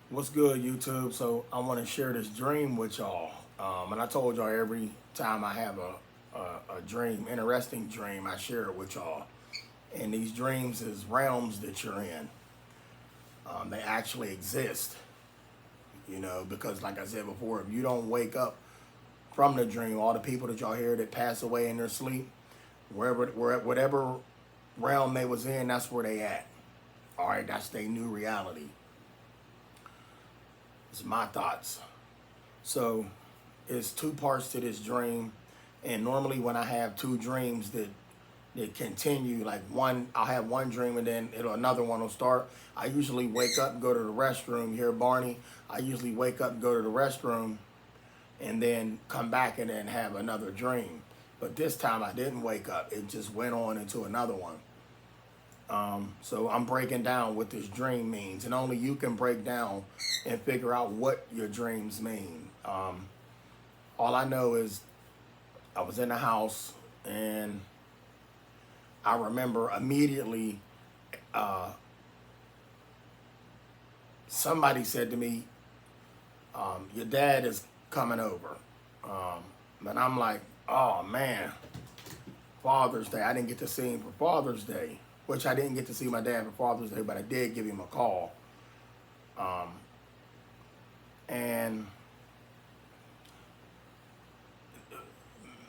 What's good, YouTube? So I want to share this dream with y'all. And I told y'all every time I have a dream, interesting dream, I share it with y'all. And these dreams is realms that you're in. They actually exist, because like I said before, if you don't wake up from the dream, all the people that y'all hear that pass away in their sleep, whatever realm they was in, that's where they at. All right, that's their new reality. It's my thoughts. So it's two parts to this dream. And normally when I have two dreams that continue, like one, I'll have one dream and then another one will start. I usually wake up and go to the restroom. Here, Barney, I usually wake up and go to the restroom and then come back and then have another dream. But this time I didn't wake up. It just went on into another one. So I'm breaking down what this dream means, and only you can break down and figure out what your dreams mean. All I know is I was in the house, and I remember immediately somebody said to me, your dad is coming over. And I'm like, oh man, Father's Day. I didn't get to see him for Father's Day, which I didn't get to see my dad for Father's Day, but I did give him a call. And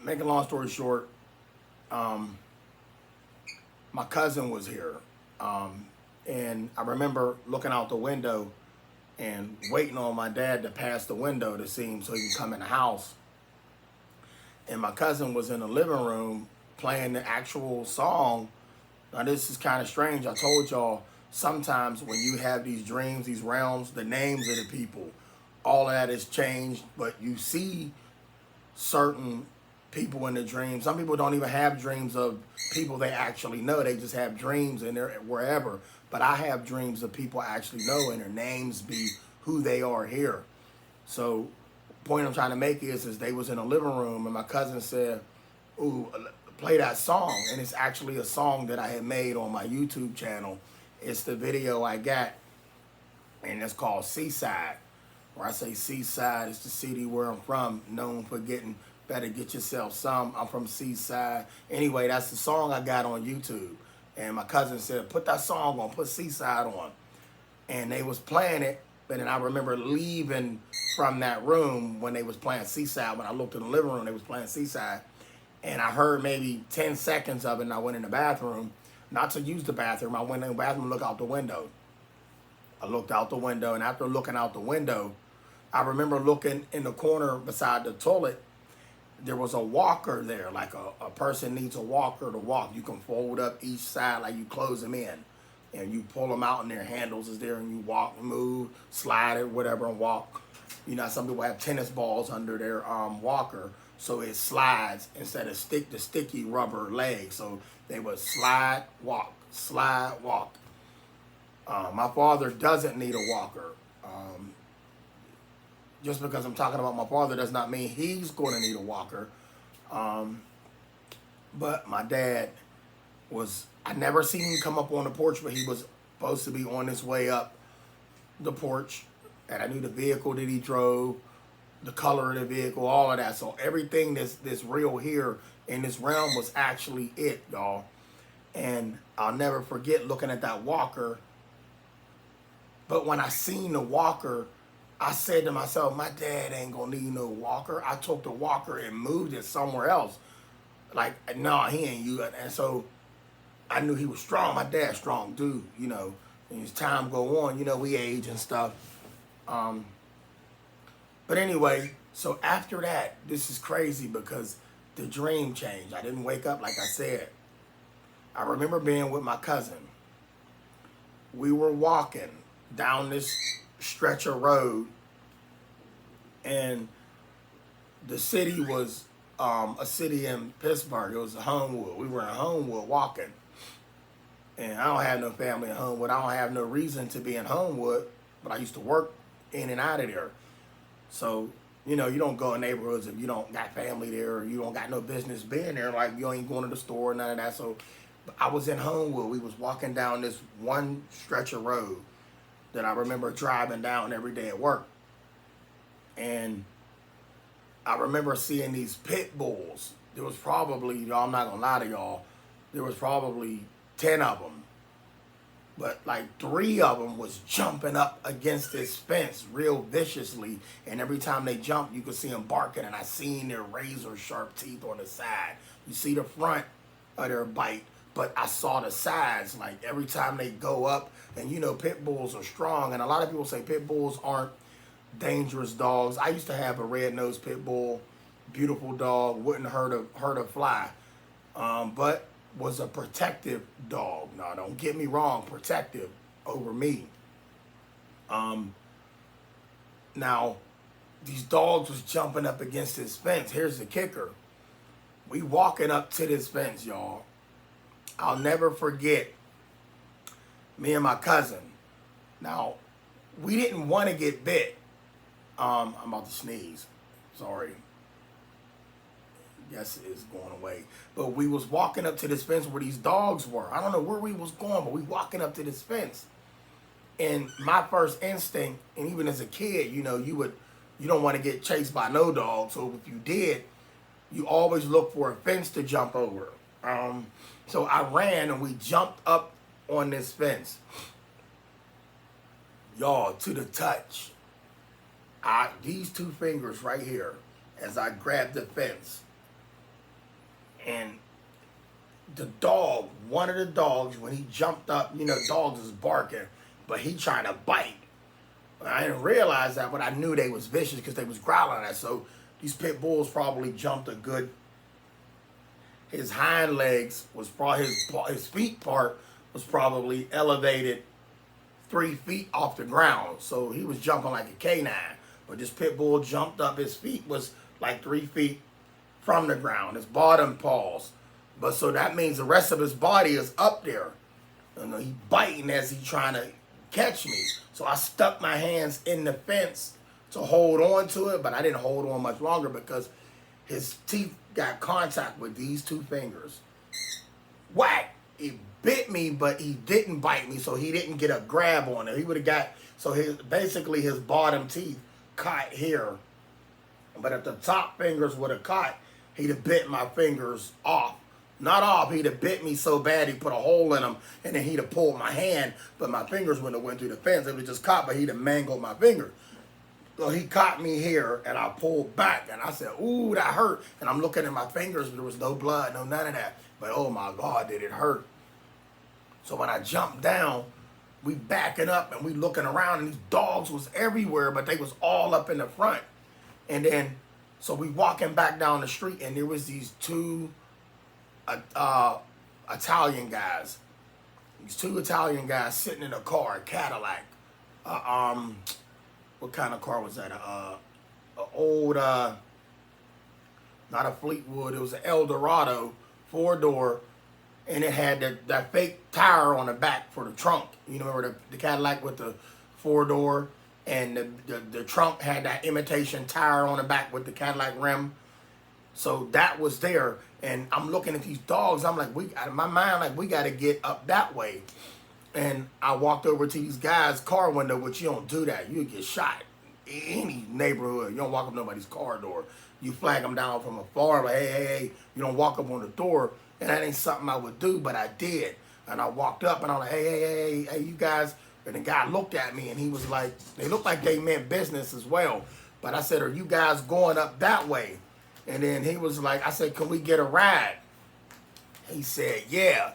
make a long story short, my cousin was here. And I remember looking out the window and waiting on my dad to pass the window to see him so he can come in the house. And my cousin was in the living room playing the actual song. Now this is kind of strange. I told y'all sometimes when you have these dreams, these realms, the names of the people, all of that is changed, but you see certain people in the dreams. Some people don't even have dreams of people they actually know. They just have dreams and they're wherever. But I have dreams of people I actually know and their names be who they are here. So point I'm trying to make is they was in a living room and my cousin said, ooh, play that song. And it's actually a song that I had made on my YouTube channel. It's the video I got, and it's called Seaside. Where I say Seaside is the city where I'm from, known for getting better, get yourself some. I'm from Seaside. Anyway, that's the song I got on YouTube. And my cousin said, put that song on, put Seaside on. And they was playing it, but then I remember leaving from that room when they was playing Seaside. When I looked in the living room, they was playing Seaside. And I heard maybe 10 seconds of it, and I went in the bathroom. Not to use the bathroom, I went in the bathroom and looked out the window. I looked out the window, and after looking out the window, I remember looking in the corner beside the toilet. There was a walker there, like a person needs a walker to walk. You can fold up each side like you close them in. And you pull them out and their handles is there and you walk, move, slide it, whatever, and walk. You know, some people have tennis balls under their walker, so it slides instead of the sticky rubber leg. So they would slide, walk, slide, walk. My father doesn't need a walker. Just because I'm talking about my father does not mean he's going to need a walker. But my dad I never seen him come up on the porch, but he was supposed to be on his way up the porch. And I knew the vehicle that he drove, the color of the vehicle, all of that. So everything that's real here in this realm was actually it, y'all. And I'll never forget looking at that walker. But when I seen the walker, I said to myself, my dad ain't gonna need no walker. I took the walker and moved it somewhere else. Like, no, he ain't you. And so I knew he was strong. My dad's strong dude, And as time go on, we age and stuff. But anyway, so after that, this is crazy because the dream changed. I didn't wake up like I said. I remember being with my cousin. We were walking down this stretch of road, and the city was a city in Pittsburgh. It was Homewood. We were in Homewood walking. And I don't have no family in Homewood. I don't have no reason to be in Homewood, but I used to work in and out of there. So, you don't go in neighborhoods if you don't got family there or you don't got no business being there. Like, you ain't going to the store, none of that. So, I was in Homewood. We was walking down this one stretch of road. that I remember driving down every day at work. And I remember seeing these pit bulls. There was probably, y'all, I'm not gonna lie to y'all, there was probably 10 of them. But like 3 of them was jumping up against this fence real viciously. And every time they jumped, you could see them barking. And I seen their razor sharp teeth on the side. You see the front of their bite, but I saw the sides. Like every time they go up, and you know, pit bulls are strong. And a lot of people say pit bulls aren't dangerous dogs. I used to have a red-nosed pit bull, beautiful dog, wouldn't hurt a fly, but was a protective dog. Now, don't get me wrong, protective over me. Now, these dogs was jumping up against this fence. Here's the kicker. We walking up to this fence, y'all. I'll never forget me and my cousin. Now, we didn't want to get bit. I'm about to sneeze. Sorry. Yes, it's going away. But we was walking up to this fence where these dogs were. I don't know where we was going, but we walking up to this fence. And my first instinct, and even as a kid, you know, you don't want to get chased by no dog. So if you did, you always look for a fence to jump over. So I ran and we jumped up on this fence. Y'all, to the touch. These 2 fingers right here, as I grabbed the fence. And the dog, one of the dogs, when he jumped up, you know, dogs is barking, but he trying to bite. I didn't realize that, but I knew they was vicious because they was growling at us. So these pit bulls probably jumped a good, his hind legs was probably, his feet part was probably elevated 3 feet off the ground. So he was jumping like a canine. But this pit bull jumped up, his feet was like 3 feet from the ground, his bottom paws. But so that means the rest of his body is up there. You know, he biting as he trying to catch me. So I stuck my hands in the fence to hold on to it, but I didn't hold on much longer because his teeth got contact with these 2 fingers. Whack! He bit me, but he didn't bite me, so he didn't get a grab on it. He would have got, so basically his bottom teeth caught here. But if the top fingers would have caught, he'd have bit my fingers off. Not off, he'd have bit me so bad he put a hole in them, and then he'd have pulled my hand, but my fingers wouldn't have went through the fence. It would have just caught, but he'd have mangled my fingers. So he caught me here, and I pulled back, and I said, ooh, that hurt. And I'm looking at my fingers, but there was no blood, no none of that. But oh my God, did it hurt. So when I jumped down, we backing up, and we looking around, and these dogs was everywhere, but they was all up in the front. And then, so we walking back down the street, and there was these 2 Italian guys. These 2 Italian guys sitting in a car, a Cadillac. What kind of car was that? An old, not a Fleetwood. It was an Eldorado 4-door, and it had that fake tire on the back for the trunk. You know, remember the Cadillac with the 4-door, and the trunk had that imitation tire on the back with the Cadillac rim. So that was there, and I'm looking at these dogs. I'm like, out of my mind, like, we got to get up that way. And I walked over to these guys' car window, which you don't do that. You get shot in any neighborhood. You don't walk up nobody's car door. You flag them down from afar, like, hey. You don't walk up on the door, and that ain't something I would do, but I did. And I walked up, and I'm like, hey, you guys. And the guy looked at me, and he was like, they looked like they meant business as well. But I said, are you guys going up that way? And then he was like, I said, can we get a ride? He said, yeah.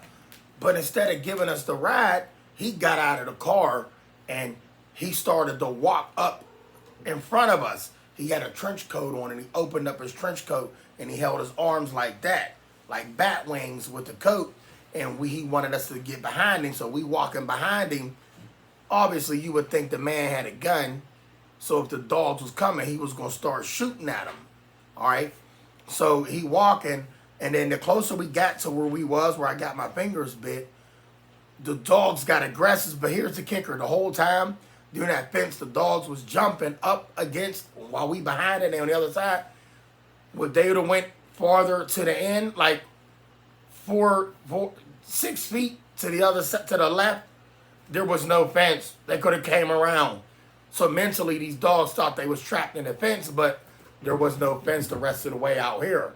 But instead of giving us the ride, he got out of the car and he started to walk up in front of us. He had a trench coat on, and he opened up his trench coat and he held his arms like that, like bat wings with the coat. And he wanted us to get behind him. So we walking behind him. Obviously, you would think the man had a gun. So if the dogs was coming, he was going to start shooting at them. All right. So he walking, and then the closer we got to where we was, where I got my fingers bit, the dogs got aggressive. But here's the kicker. The whole time during that fence, the dogs was jumping up against, while we behind it and on the other side, would they would have went farther to the end, like 6 feet to the other side, to the left, there was no fence. They could have came around. So mentally, these dogs thought they was trapped in the fence, but there was no fence the rest of the way out here.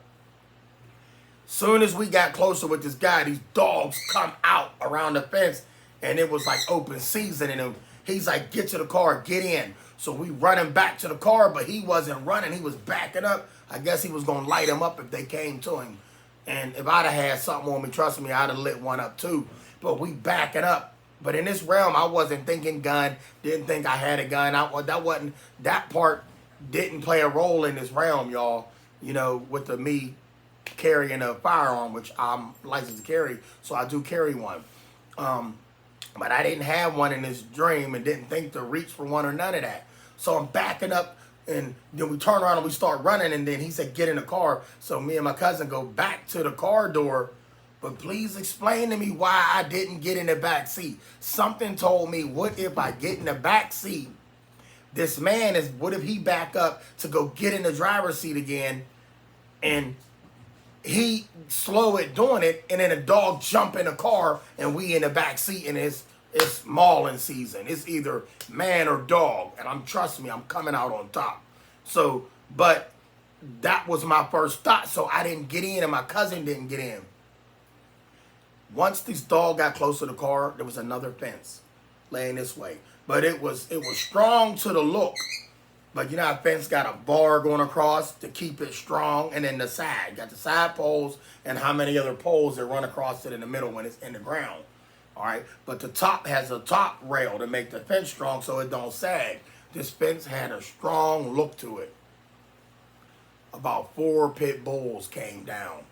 Soon as we got closer with this guy, these dogs come out around the fence, and it was like open season. And he's like, "Get to the car, get in." So we running back to the car, but he wasn't running. He was backing up. I guess he was going to light them up if they came to him. And if I'd have had something on me, trust me, I'd have lit one up too. But we backing up. But in this realm, I wasn't thinking gun. Didn't think I had a gun. That part didn't play a role in this realm, y'all. You know, with me carrying a firearm, which I'm licensed to carry, so I do carry one. But I didn't have one in this dream and didn't think to reach for one or none of that. So I'm backing up, and then we turn around and we start running, and then he said, "Get in the car." So me and my cousin go back to the car door. But please explain to me why I didn't get in the back seat. Something told me, what if I get in the back seat? This man what if he back up to go get in the driver's seat again, and he slow at doing it, and then a dog jump in the car, and we in the back seat, and it's mauling season. It's either man or dog, and trust me, I'm coming out on top. So, but that was my first thought. So I didn't get in, and my cousin didn't get in. Once this dog got close to the car, there was another fence laying this way. But it was strong to the look. But you know how a fence got a bar going across to keep it strong, and then the side. Got the side poles and how many other poles that run across it in the middle when it's in the ground. All right? But the top has a top rail to make the fence strong so it don't sag. This fence had a strong look to it. About 4 pit bulls came down.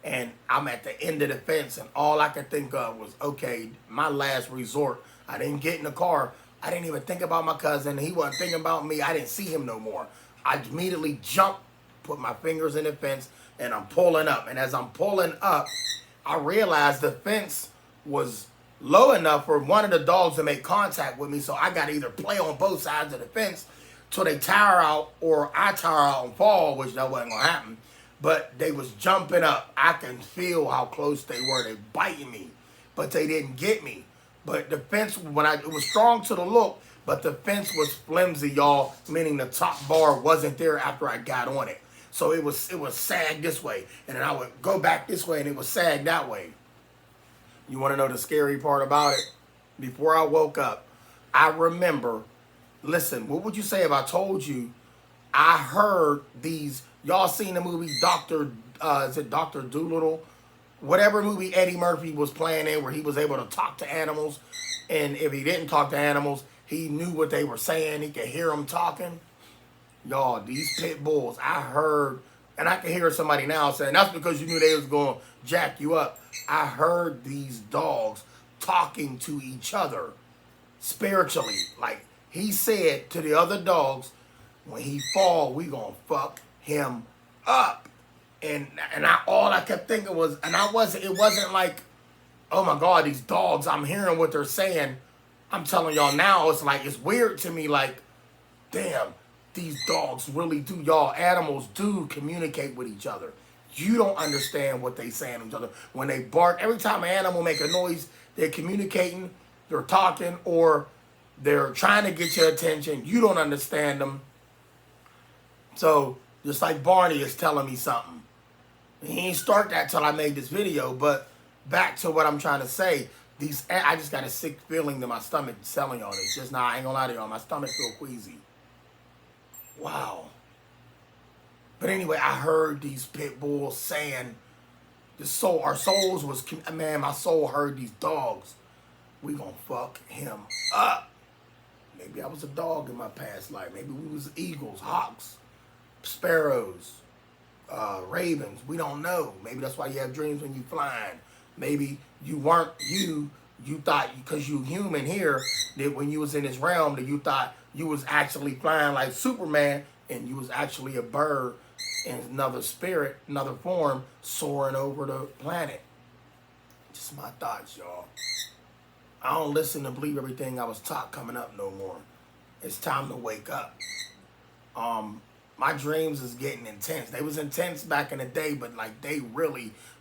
And I'm at the end of the fence, and all I could think of was, okay, my last resort. I didn't get in the car. I didn't even think about my cousin. He wasn't thinking about me. I didn't see him no more. I immediately jumped, put my fingers in the fence, and I'm pulling up. And as I'm pulling up, I realized the fence was low enough for one of the dogs to make contact with me, so I got to either play on both sides of the fence till they tire out, or I tire out and fall, which that wasn't going to happen. But they was jumping up. I can feel how close they were. They biting me, but they didn't get me. But the fence, it was strong to the look, but the fence was flimsy, y'all, meaning the top bar wasn't there after I got on it. So it was sagged this way, and then I would go back this way, and it was sagged that way. You want to know the scary part about it? Before I woke up, I remember, listen, what would you say if I told you I heard these? Y'all seen the movie is it Dr. Dolittle? Whatever movie Eddie Murphy was playing in where he was able to talk to animals. And if he didn't talk to animals, he knew what they were saying. He could hear them talking. Y'all, these pit bulls, I heard, and I can hear somebody now saying, that's because you knew they was going to jack you up. I heard these dogs talking to each other spiritually. Like he said to the other dogs, when he fall, we gonna fuck him up. And all I kept thinking was, it wasn't like, oh my God, these dogs, I'm hearing what they're saying. I'm telling y'all now, it's weird to me, like, damn, these dogs really do, y'all, animals do communicate with each other. You don't understand what they saying to each other. When they bark, every time an animal make a noise, they're communicating, they're talking, or they're trying to get your attention. You don't understand them. So, just like Barney is telling me something. He ain't start that till I made this video, but back to what I'm trying to say. I just got a sick feeling in my stomach telling y'all this. Just now, I ain't gonna lie to y'all. My stomach feel queasy. Wow. But anyway, I heard these pit bulls saying, my soul heard these dogs. We gonna fuck him up. Maybe I was a dog in my past life. Maybe we was eagles, hawks, sparrows, ravens. We don't know. Maybe that's why you have dreams when you flying. Maybe you weren't you thought, because you human here, that when you was in this realm, that you thought you was actually flying like Superman, and you was actually a bird in another spirit, another form, soaring over the planet. Just my thoughts, y'all. I don't listen to believe everything I was taught coming up no more. It's time to wake up. My dreams is getting intense. They was intense back in the day, but like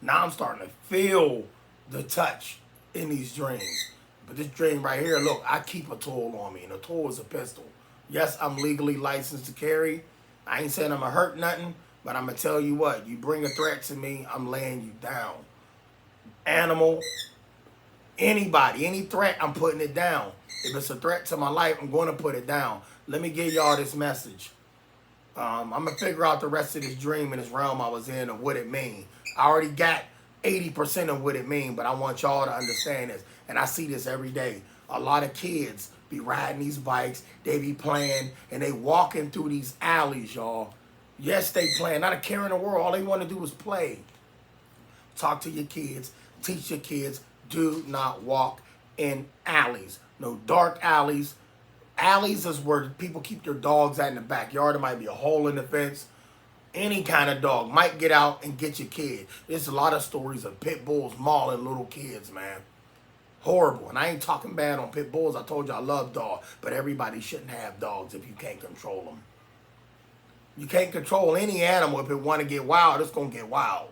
now I'm starting to feel the touch in these dreams. But this dream right here, look, I keep a tool on me, and a tool is a pistol. Yes, I'm legally licensed to carry. I ain't saying I'm going to hurt nothing, but I'm going to tell you what. You bring a threat to me, I'm laying you down. Animal, anybody, any threat, I'm putting it down. If it's a threat to my life, I'm going to put it down. Let me give y'all this message. I'm going to figure out the rest of this dream and this realm I was in and what it mean. I already got 80% of what it mean, but I want y'all to understand this. And I see this every day. A lot of kids be riding these bikes, they be playing, and they walking through these alleys, y'all. Yes, they playing. Not a care in the world. All they want to do is play. Talk to your kids. Teach your kids. Do not walk in alleys. No dark alleys. Alleys is where people keep their dogs at in the backyard. There might be a hole in the fence. Any kind of dog might get out and get your kid. There's a lot of stories of pit bulls mauling little kids, man. Horrible. And I ain't talking bad on pit bulls. I told you I love dogs. But everybody shouldn't have dogs if you can't control them. You can't control any animal. If it want to get wild, it's going to get wild.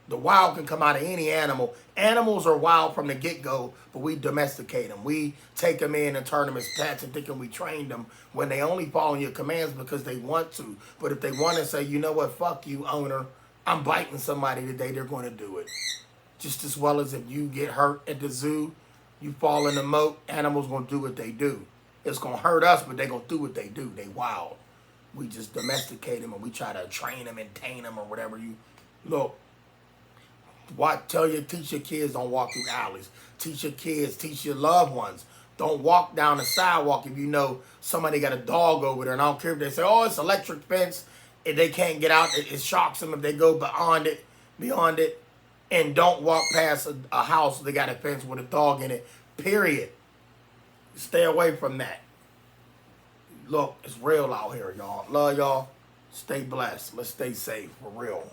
The wild can come out of any animal. Animals are wild from the get-go, but we domesticate them. We take them in and turn them as pets and thinking we trained them when they only follow your commands because they want to. But if they want to say, you know what, fuck you, owner, I'm biting somebody today, they're going to do it. Just as well as if you get hurt at the zoo, you fall in the moat, animals going to do what they do. It's going to hurt us, but they're going to do what they do. They wild. We just domesticate them and we try to train them and tame them or whatever you... Look, teach your kids don't walk through alleys. Teach your kids, teach your loved ones. Don't walk down the sidewalk if you know somebody got a dog over there. And I don't care if they say, oh, it's electric fence. If they can't get out, it shocks them if they go beyond it. And don't walk past a house that got a fence with a dog in it, period. Stay away from that. Look, it's real out here, y'all. Love y'all. Stay blessed. Let's stay safe, for real.